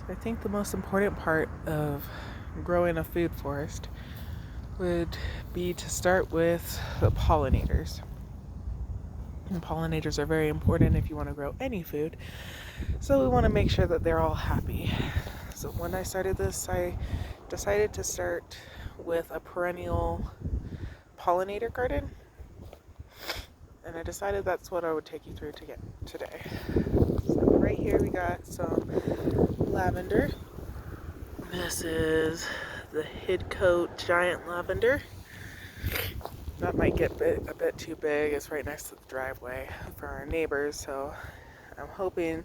So I think the most important part of growing a food forest would be to start with the pollinators. And pollinators are very important if you want to grow any food. So we want to make sure that they're all happy. So when I started this, I decided to start with a perennial pollinator garden. And I decided that's what I would take you through to get today. So right here we got some lavender. This is the Hidcote giant lavender. That might get a bit too big. It's right next to the driveway for our neighbors, so I'm hoping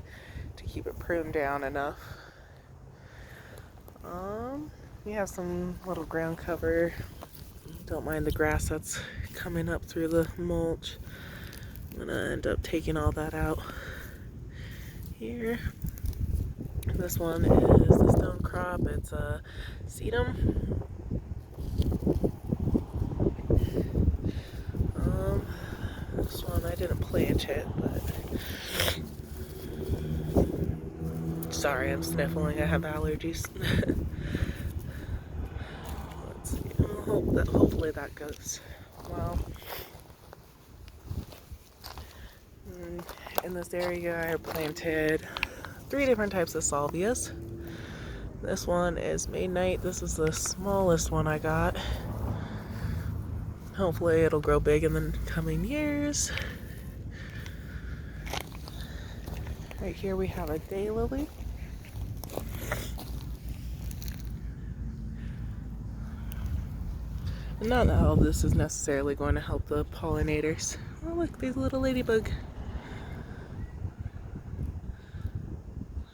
to keep it pruned down enough. We have some little ground cover. Don't mind the grass that's coming up through the mulch. I'm gonna end up taking all that out here. This one is the stone crop. It's a sedum. This one I didn't plant it, but sorry, I'm sniffling. I have allergies. Let's see. Hopefully that goes well. In this area, I planted 3 different types of salvias. This one is midnight. This is the smallest one I got. Hopefully it'll grow big in the coming years. Right here we have a daylily. And not all of this is necessarily going to help the pollinators. Oh look, there's a little ladybug.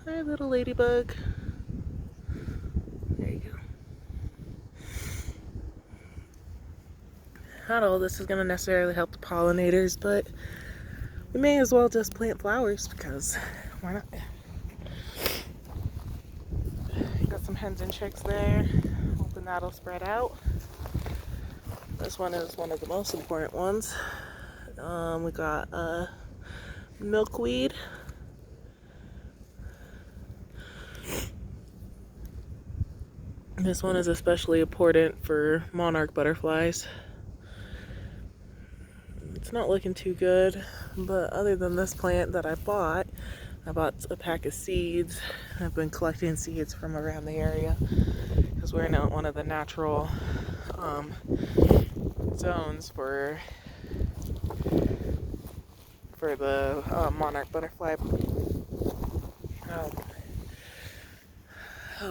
Hi, little ladybug. There you go. Not all of this is going to necessarily help the pollinators, but we may as well just plant flowers because why not? Got some hens and chicks there. Hoping that'll spread out. This one is one of the most important ones. We got milkweed. This one is especially important for monarch butterflies. It's not looking too good, but other than this plant that I bought a pack of seeds. I've been collecting seeds from around the area because we're in one of the natural zones for the monarch butterfly.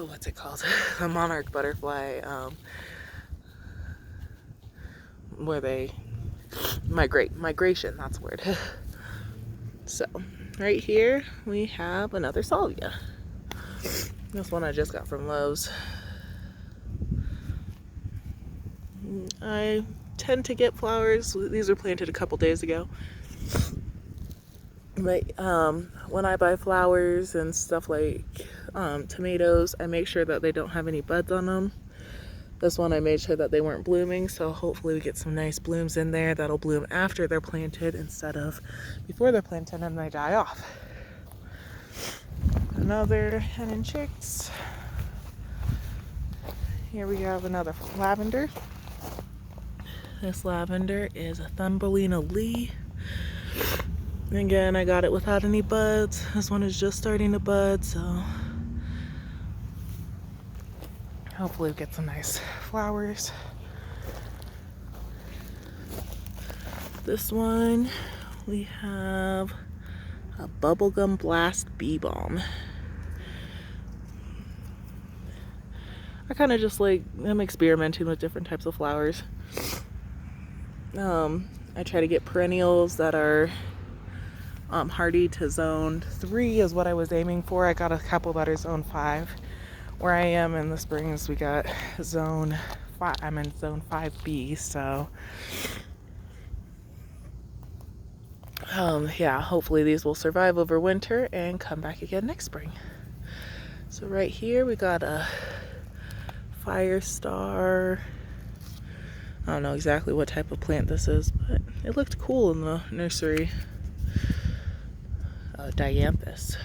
What's it called? The monarch butterfly, where they migration, that's the word. So, right here we have another salvia. This one I just got from Lowe's. I tend to get flowers. These were planted a couple days ago. But when I buy flowers and stuff like tomatoes, I make sure that they don't have any buds on them. This one I made sure that they weren't blooming, so hopefully we get some nice blooms in there that'll bloom after they're planted instead of before they're planted and they die off. Another hen and chicks. Here we have another lavender. This lavender is a Thumbelina Lee. Again, I got it without any buds. This one is just starting to bud, so hopefully we get some nice flowers. This one, we have a bubblegum blast bee balm. I kind of just I'm experimenting with different types of flowers. I try to get perennials that are hardy to zone 3 is what I was aiming for. I got a couple that are zone 5. Where I am in the Springs, we got zone 5. I'm in zone 5B, so yeah, hopefully these will survive over winter and come back again next spring. So right here we got a fire star. I don't know exactly what type of plant this is, but it looked cool in the nursery. Dianthus.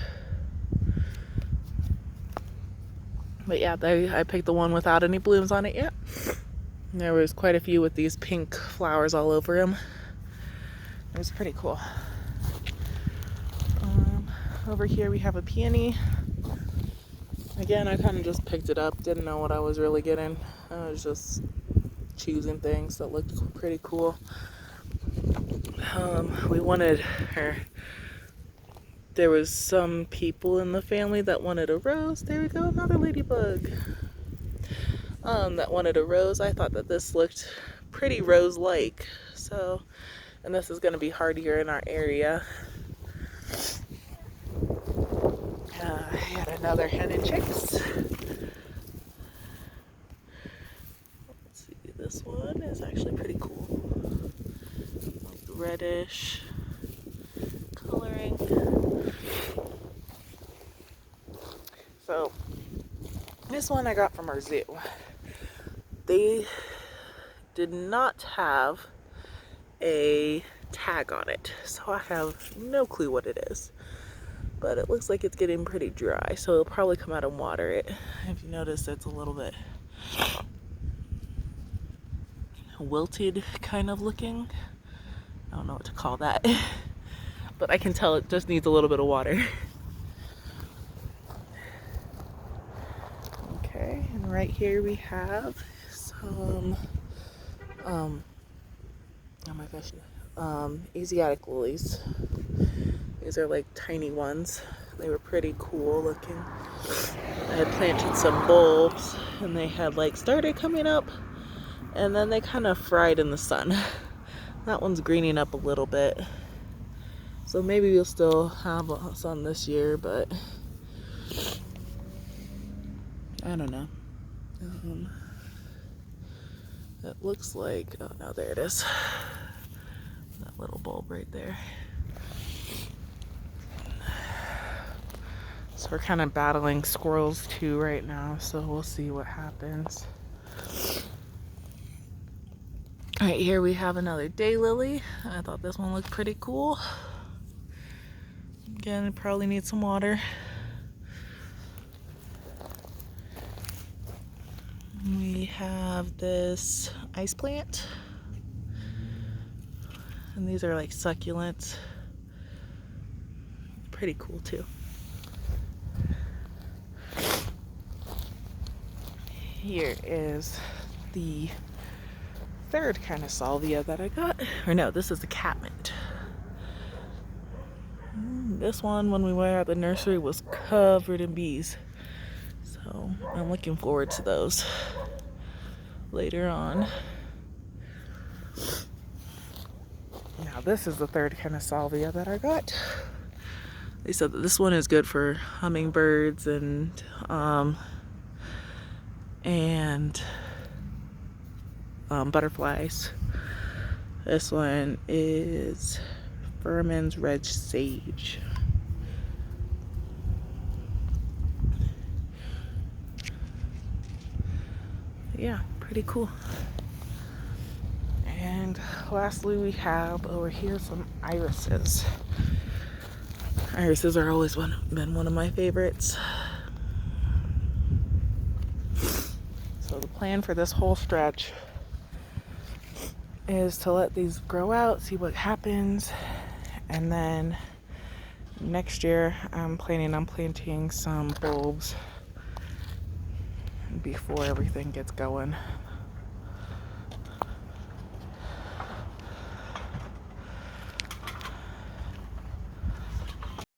But yeah, I picked the one without any blooms on it yet. And there was quite a few with these pink flowers all over them. It was pretty cool. Over here we have a peony. Again, I kind of just picked it up, didn't know what I was really getting. I was just choosing things that looked pretty cool. We wanted her. There was some people in the family that wanted a rose. There we go, another ladybug. That wanted a rose. I thought that this looked pretty rose-like. So, and this is going to be hardier in our area. I had another hen and chicks. Let's see, this one is actually pretty cool. Like reddish coloring. So, this one I got from our zoo. They did not have a tag on it, so I have no clue what it is. But it looks like it's getting pretty dry, so it'll probably come out and water it. If you notice, it's a little bit wilted kind of looking. I don't know what to call that. But I can tell it just needs a little bit of water. Okay, and right here we have some, oh my gosh, Asiatic lilies. These are like tiny ones. They were pretty cool looking. I had planted some bulbs and they had like started coming up and then they kind of fried in the sun. That one's greening up a little bit. So maybe we'll still have some this year, but I don't know. It looks like, oh no, there it is. That little bulb right there. So we're kind of battling squirrels too right now, so we'll see what happens. Right here we have another daylily. I thought this one looked pretty cool. Again, it probably needs some water. We have this ice plant. And these are like succulents. Pretty cool too. Here is the third kind of salvia that I got. Or no, this is the catmint. This one, when we were at the nursery, was covered in bees. So I'm looking forward to those later on. Now this is the third kind of salvia that I got. They said that this one is good for hummingbirds and butterflies. This one is Furman's red sage. Yeah, pretty cool. And lastly, we have over here some irises. Irises are always been one of my favorites. So the plan for this whole stretch is to let these grow out, see what happens, and then next year I'm planning on planting some bulbs before everything gets going.